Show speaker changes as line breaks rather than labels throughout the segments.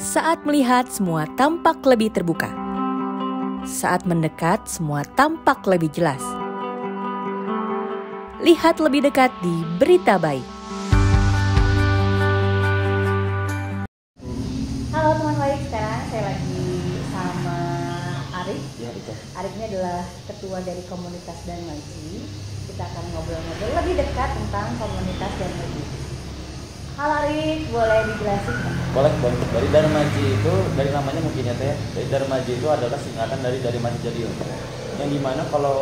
Saat melihat, semua tampak lebih terbuka. Saat mendekat, semua tampak lebih jelas. Lihat lebih dekat di Berita Baik.
Halo teman baik, sekarang saya lagi sama Arif.
Ya, itu.
Arif ini adalah ketua dari komunitas Darmaji. Kita akan ngobrol-ngobrol lebih dekat tentang komunitas Darmaji. Halo Arif, boleh dijelasin nggak?
Boleh. Dari Darmaji itu, dari namanya mungkin ya teh. Dari Darmaji itu adalah singkatan dari Darmaji Jadiul. Yang dimana kalau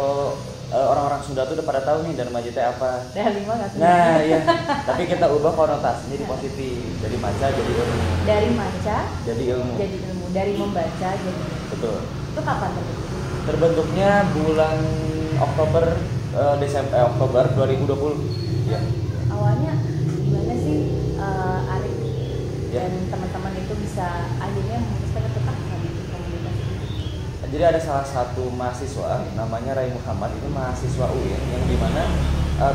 orang-orang Sunda tuh udah pada tahu nih Darmaji teh apa.
Dari mana?
Nah, iya. Tapi kita ubah konotasinya di positif. Dari maca jadi ilmu.
Dari maca
Jadi ilmu.
jadi ilmu, dari membaca jadi.
Betul.
Itu kapan terbentuk?
Terbentuknya bulan Oktober Oktober 2020. Ya.
Awalnya gimana sih Arif
Ya.
dan teman-teman itu bisa akhirnya memutuskan tetap di komunitas ini?
Jadi ada salah satu mahasiswa namanya Ray Muhammad, ini mahasiswa UIN yang dimana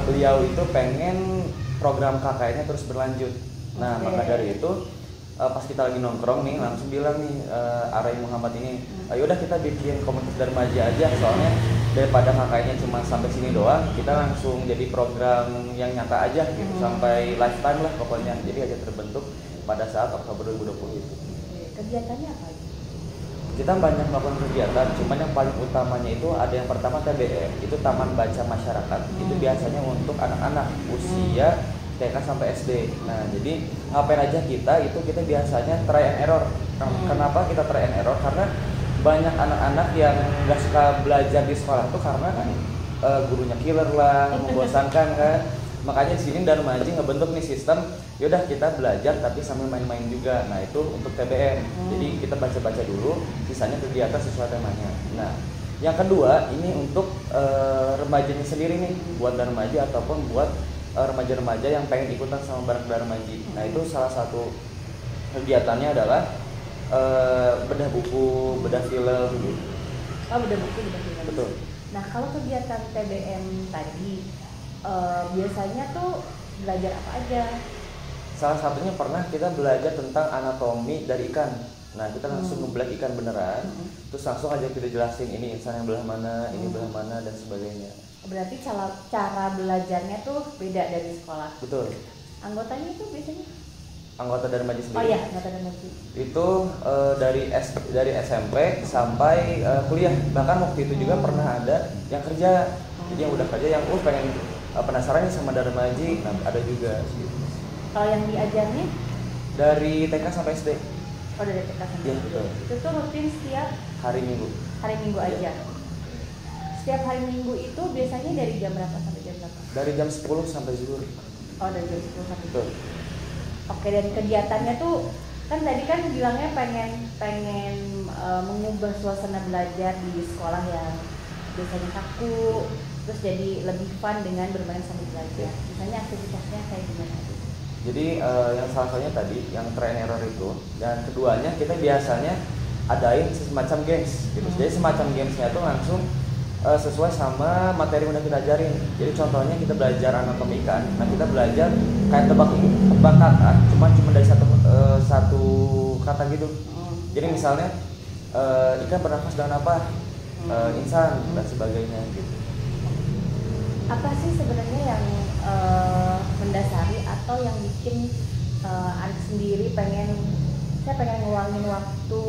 beliau itu pengen program KKN-nya terus berlanjut. Nah, maka dari itu pas kita lagi nongkrong nih langsung bilang nih Ray Muhammad ini, ayo udah kita bikin komunitas Darmaji aja, soalnya daripada KKN-nya cuma sampai sini doang, kita langsung jadi program yang nyata aja gitu sampai lifetime lah pokoknya. Jadi aja terbentuk pada saat Oktober 2020 itu.
Kegiatannya apa?
Kita banyak melakukan kegiatan, cuman yang paling utamanya itu ada yang pertama TBM, itu Taman Baca Masyarakat. Itu biasanya untuk anak-anak usia TK sampai SD. Nah, jadi ngapain aja kita biasanya try and error. Kenapa kita try and error? Karena banyak anak-anak yang nggak suka belajar di sekolah tuh karena kan gurunya killer lah, membosankan kan. Makanya di sini Darmaji ngebentuk nih sistem, yaudah kita belajar tapi sambil main-main juga. Nah, itu untuk TBM. Jadi kita baca-baca dulu, sisanya kegiatan sesuai temanya. Nah, yang kedua ini untuk remajanya sendiri nih, buat Darmaji ataupun buat remaja-remaja yang pengen ikutan sama bareng Darmaji. Nah, itu salah satu kegiatannya adalah bedah buku, bedah film gitu.
Oh, bedah buku, bedah film.
Betul.
Nah, kalau kegiatan TBM tadi biasanya tuh belajar apa aja?
Salah satunya pernah kita belajar tentang anatomi dari ikan. Nah, kita langsung ngebelah ikan beneran, terus langsung aja kita jelasin ini insan yang belah mana, ini belah mana dan sebagainya.
Berarti cara belajarnya tuh beda dari sekolah.
Betul.
Anggotanya itu biasanya?
Anggota Darmaji sendiri.
Oh iya, anggota Darmaji.
Itu dari SMP sampai kuliah. Bahkan waktu itu juga pernah ada yang kerja. Jadi yang udah kerja yang pengen penasaran nih sama Darmaji, nah, ada juga.
Kalau yang diajarnya?
Dari TK sampai SD.
Oh, dari TK sampai
Iya,
SD.
betul.
Itu tuh rutin setiap
Hari Minggu.
hari Minggu
Iya.
aja. Setiap hari Minggu itu biasanya dari jam berapa sampai jam berapa?
Dari jam 10 sampai zuhur.
Oh, dari jam 10 sampai
Betul.
Oke, dari kegiatannya tuh kan tadi kan bilangnya pengen mengubah suasana belajar di sekolah yang biasanya kaku, terus jadi lebih fun dengan bermain sambil belajar. Misalnya aktivitasnya kayak gimana?
Jadi yang salah satunya tadi yang try and error itu, dan keduanya kita biasanya adain semacam games gitu. Jadi semacam gamesnya tuh langsung sesuai sama materi yang udah kita ajarin. Jadi contohnya kita belajar anatomi ikan. Nah, kita belajar kayak tebak kata, cuma dari satu kata gitu. Jadi misalnya ikan bernafas dengan apa? Insan dan sebagainya gitu.
Apa sih sebenarnya yang mendasari atau yang bikin Arif sendiri saya pengen ngeluangin waktu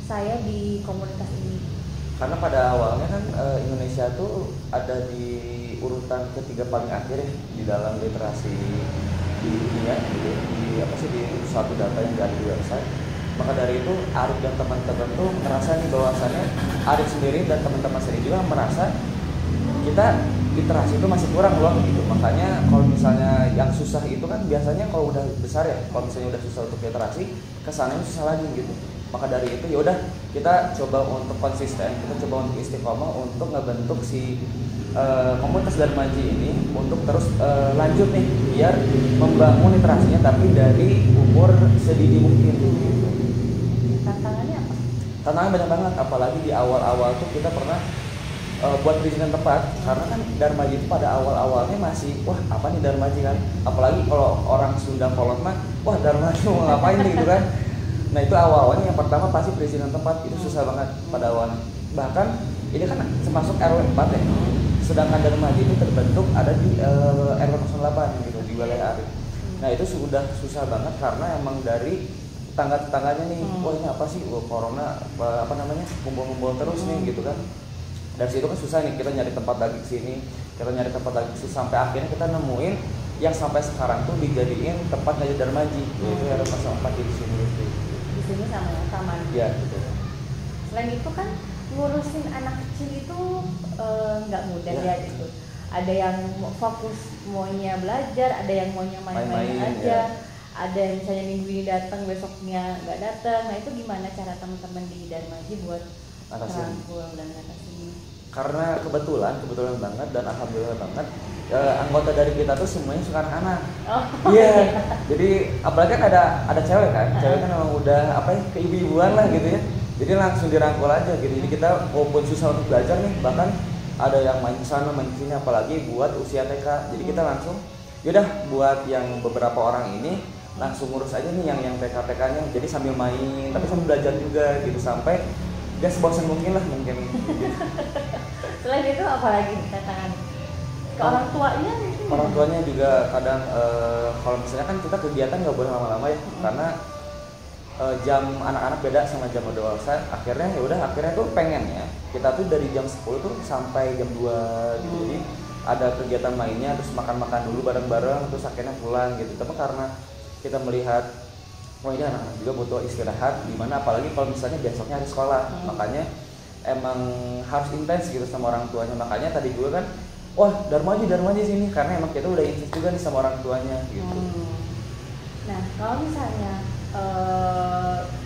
saya di komunitas ini?
Karena pada awalnya kan Indonesia tuh ada di urutan ketiga paling akhir ya, di dalam literasi di dunia gitu, di suatu data yang ada di website. Maka dari itu Arif dan teman-teman tuh merasa nih bahwasannya Arif sendiri dan teman-teman sendiri juga merasa kita literasi itu masih kurang loh gitu. Makanya kalau misalnya yang susah itu kan biasanya kalau udah besar ya, kalau misalnya udah susah untuk literasi, kesannya susah lagi gitu. Maka dari itu ya udah kita coba untuk konsisten, kita coba untuk istiqomah untuk ngebentuk si komunitas Darmaji ini untuk terus lanjut nih biar membangun literasinya tapi dari umur sedini mungkin gitu.
Tantangannya apa?
Tantangan banyak banget, apalagi di awal-awal tuh kita pernah buat perizinan tempat, karena kan Darmaji itu pada awal-awalnya masih wah apa nih Darmaji kan, apalagi kalau orang Sunda kolot mah wah Darmaji mau ngapain nih gitu kan. Nah itu awalnya yang pertama pasti perizinan tempat itu susah banget pada awalnya. Bahkan ini kan termasuk RW 4 ya. Sedangkan Darmaji itu terbentuk ada di RW 08 gitu di wilayah Arif. Nah itu sudah susah banget karena emang dari tetangga-tetangganya nih, wah ini apa sih, wah corona apa namanya kumpul-kumpul terus nih gitu kan. Dari situ kan susah nih kita nyari tempat lagi sini, kita nyari tempat lagi sini, sampai akhirnya kita nemuin yang sampai sekarang tuh dijadiin tempat ngaji Darmaji, yaitu RW 04 di sini.
Di sini sama taman.
Iya betul.
Selain itu kan ngurusin anak kecil itu nggak mudah ya gitu. Ada yang fokus maunya belajar, ada yang maunya main-main aja, ya. Ada yang misalnya minggu ini datang, besoknya nggak datang. Nah itu gimana cara teman-teman di Darmaji buat merangkul dan ngatasin?
Karena kebetulan banget dan alhamdulillah banget anggota dari kita tuh semuanya suka anak-anak. Iya. Jadi apalagi kan ada cewek kan, cewek kan memang udah apa ya keibu-ibuan lah gitu ya. Jadi langsung dirangkul aja gitu. Jadi kita walaupun susah untuk belajar nih, bahkan ada yang main sana main sini, apalagi buat usia TK. Jadi kita langsung yaudah buat yang beberapa orang ini langsung ngurus aja nih yang TK-TK-nya. Jadi sambil main tapi sambil belajar juga gitu sampai dia sebosan mungkin lah mungkin.
Selain itu apa lagi tantangan? Ke orang tuanya mungkin?
Orang tuanya juga kadang kalau misalnya kan kita kegiatan nggak boleh lama-lama ya, karena jam anak-anak beda sama jam dewasa. Akhirnya ya udah akhirnya tuh pengennya kita tuh dari jam 10 tuh sampai jam 2 gitu. Jadi ada kegiatan mainnya terus makan-makan dulu bareng-bareng terus akhirnya pulang gitu. Tapi karena kita melihat oh ini anak-anak juga butuh istirahat, dimana apalagi kalau misalnya besoknya harus sekolah, makanya emang harus intens gitu sama orang tuanya. Makanya tadi juga kan, wah Darmaji sini, karena emang kita udah intens juga nih sama orang tuanya gitu.
Nah kalau misalnya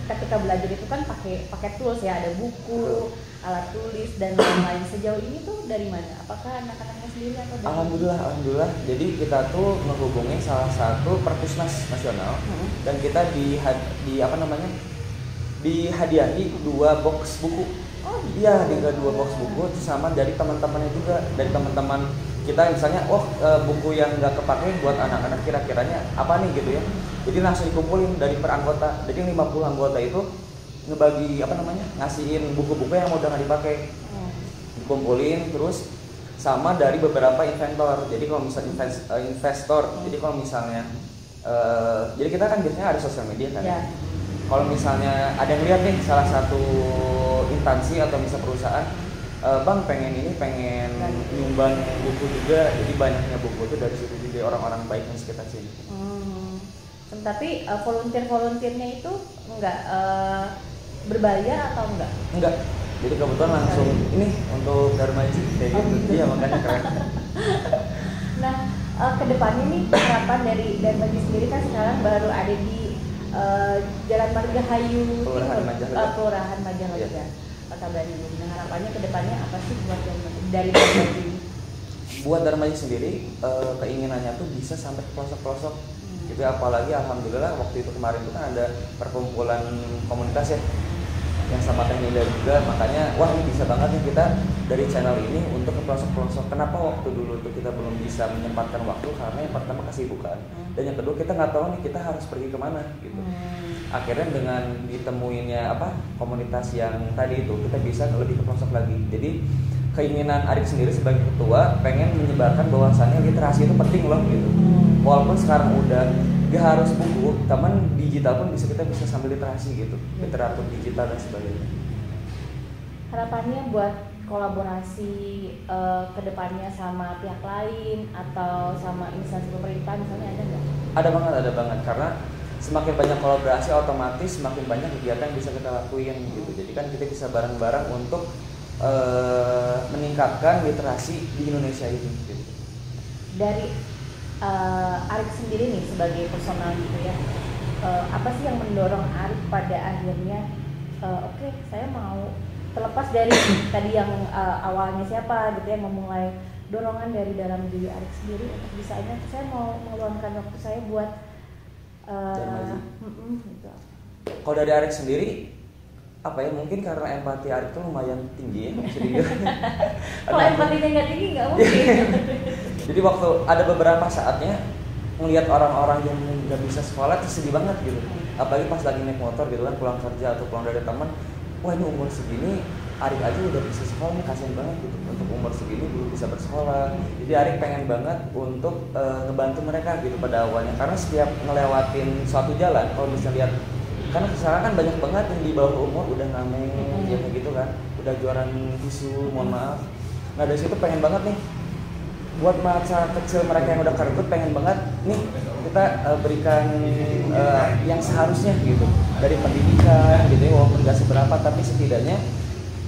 ketika belajar itu kan pakai tools ya, ada buku, alat tulis dan lain-lain. Sejauh ini tuh dari mana? Apakah anak-anaknya sendiri atau dari?
Alhamdulillah. Jadi kita tuh menghubungi salah satu Perpusnas nasional dan kita dihadiahi 2 box buku.
Oh
iya, 2 box buku sama dari teman-temannya juga, dari teman-teman kita misalnya, buku yang nggak kepake buat anak-anak kira-kiranya apa nih gitu ya. Jadi langsung dikumpulin dari per anggota. Jadi 50 anggota itu ngebagi ngasihin buku-buku yang udah nggak dipakai, dikumpulin terus sama dari beberapa inventor. Jadi kalau misalnya investor, jadi kalau misalnya jadi kita kan biasanya ada sosial media kan.
Yeah.
Kalau misalnya ada yang lihat nih salah satu instansi atau misalnya perusahaan, bang pengen nyumbang buku juga, jadi banyaknya buku itu dari situ juga orang-orang baik yang sekitar sini.
Tapi volunteernya itu enggak berbayar atau enggak?
Enggak. Jadi kebetulan langsung ini untuk Darmaji kayak gitu. Iya makanya keren.
Nah, kedepannya nih harapan dari Darmaji sendiri kan sekarang baru ada di Jalan Margahayu, Kelurahan Majalengka, Kota Bandung. Nah, harapannya kedepannya apa sih buat dari Darmaji ini?
Buat Darmaji sendiri keinginannya tuh bisa sampai ke pelosok-pelosok. Gitu, apalagi alhamdulillah waktu itu kemarin itu kan ada perkumpulan komunitas ya yang sama Teknida juga, makanya wah ini bisa banget nih kita dari channel ini untuk ke pelosok-pelosok. Kenapa waktu dulu tuh kita belum bisa menyempatkan waktu? Karena yang pertama kesibukan dan yang kedua kita nggak tahu nih kita harus pergi kemana gitu. Akhirnya dengan ditemuinnya komunitas yang tadi itu kita bisa lebih ke pelosok lagi. Jadi keinginan Arik sendiri sebagai ketua pengen menyebarkan bahwasannya literasi itu penting loh gitu. Walaupun sekarang udah gak harus buku, teman digital pun kita bisa sambil literasi gitu, literatur digital dan sebagainya.
Harapannya buat kolaborasi kedepannya sama pihak lain atau sama instansi pemerintah misalnya ada nggak?
Ada banget karena semakin banyak kolaborasi otomatis semakin banyak kegiatan yang bisa kita lakuin gitu. Jadi kan kita bisa bareng-bareng untuk meningkatkan literasi di Indonesia ini gitu.
Dari Arik sendiri nih sebagai personal gitu ya, apa sih yang mendorong Arik pada akhirnya oke, saya mau terlepas dari tadi yang awalnya siapa gitu yang memulai dorongan dari dalam diri Arik sendiri untuk bisanya saya mau meluangkan waktu saya buat gitu.
Kalau dari Arik sendiri mungkin karena empati Arik itu lumayan tinggi ya, bisa dibilang.
Kalau empatinya nggak tinggi nggak mungkin.
Jadi waktu ada beberapa saatnya ngelihat orang-orang yang nggak bisa sekolah itu sedih banget gitu. Apalagi pas lagi naik motor gitu kan, pulang kerja atau pulang dari teman, wah ini umur segini Arik aja udah bisa sekolah nih, kasian banget gitu, untuk umur segini belum bisa bersekolah. Jadi Arik pengen banget untuk ngebantu mereka gitu pada awalnya, karena setiap ngelewatin suatu jalan, kalau bisa lihat, karena sekarang kan banyak banget yang di bawah umur udah ngamen ya kayak gitu kan, udah jualan tisu, mohon maaf. Nah dari situ pengen banget nih buat masa kecil mereka yang udah kergut, pengen banget nih kita berikan yang seharusnya gitu, dari pendidikan gitu ya, walaupun gak seberapa tapi setidaknya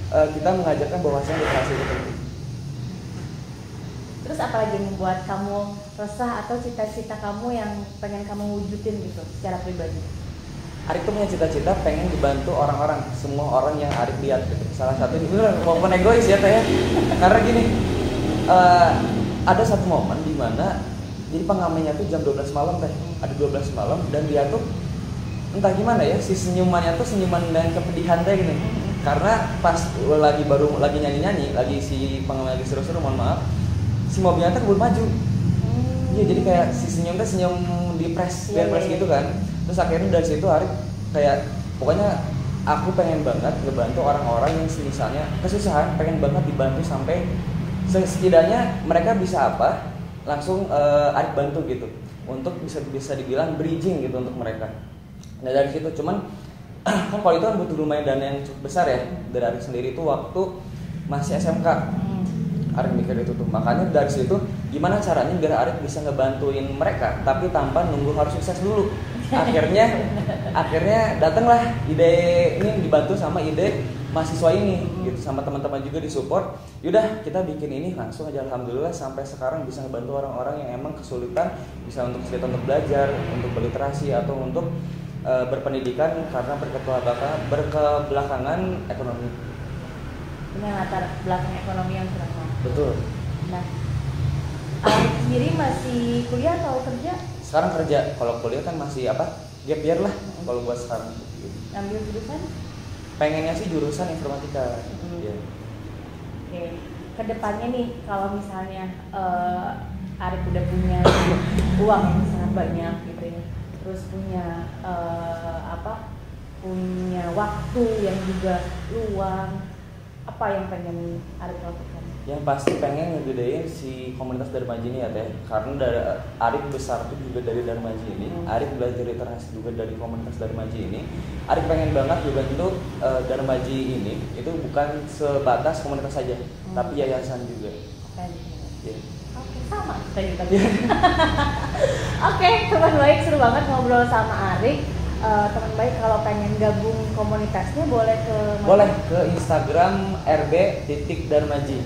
kita mengajarkan bahwasanya literasi itu penting.
Terus apa lagi yang membuat kamu resah atau cita-cita kamu yang pengen kamu wujudin gitu secara pribadi?
Arik tuh punya cita-cita pengen dibantu orang-orang, semua orang yang Arik lihat gitu. Salah satu itu walaupun egois ya teh, karena gini, ada satu momen di mana jadi pengamennya tuh jam 12 malam teh, ada 12 malam dan dia tuh entah gimana ya, si senyumannya tuh senyuman dan kepedihan teh gini. Karena pas lagi nyanyi-nyanyi, lagi si pengamen lagi seru-seru, mohon maaf, si mobilnya tuh keburu maju. Iya, jadi kayak si senyum teh senyum depres gitu kan. Terus akhirnya dari situ Arik kayak pokoknya aku pengen banget ngebantu orang-orang yang misalnya kesusahan, pengen banget dibantu sampai setidaknya mereka bisa apa langsung Arik bantu gitu, untuk bisa dibilang bridging gitu untuk mereka. Nah dari situ cuman kan kalau itu kan butuh lumayan dana yang cukup besar ya. Dari Arik sendiri itu waktu masih SMK Arik mikir itu tuh, makanya dari situ gimana caranya biar Arik bisa ngebantuin mereka tapi tanpa nunggu harus sukses dulu. Akhirnya datanglah ide ini, dibantu sama ide mahasiswa ini gitu, sama teman-teman juga disupport. Yaudah kita bikin ini langsung aja, alhamdulillah sampai sekarang bisa ngebantu orang-orang yang emang kesulitan, bisa untuk belajar, untuk berliterasi atau untuk berpendidikan karena berkebelakangan ekonomi.
Ini latar belakang ekonomi yang kurang mampu.
Betul.
Nah, Arik sendiri masih kuliah atau kerja?
Sekarang kerja, kalau kuliah kan masih gap year lah kalau buat sekarang.
Ambil jurusan?
Pengennya sih jurusan informatika. Yeah.
Oke, kedepannya nih kalau misalnya Arik udah punya uang yang sangat banyak gitu ya, terus punya punya waktu yang juga luang, apa yang pengen Arik lakukan?
Yang pasti pengen ngegedein si komunitas Darmaji ini ya teh, karena dari Arik besar tuh juga dari Darmaji ini, Arik belajar literasi juga dari komunitas Darmaji ini. Arik pengen banget juga bentuk Darmaji ini itu bukan sebatas komunitas saja, tapi yayasan juga. Yeah.
Oke, sama kita juga. Oke, teman baik, seru banget ngobrol sama Arik. Teman baik kalau pengen gabung komunitasnya boleh ke mana?
Boleh ke Instagram rb.darmaji.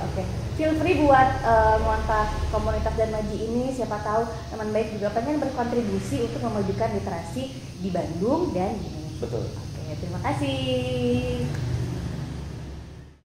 Oke, feel free buat ngontak komunitas Darmaji ini. Siapa tahu teman baik juga pengen berkontribusi untuk memajukan literasi di Bandung dan di Indonesia.
Betul.
Oke, terima kasih.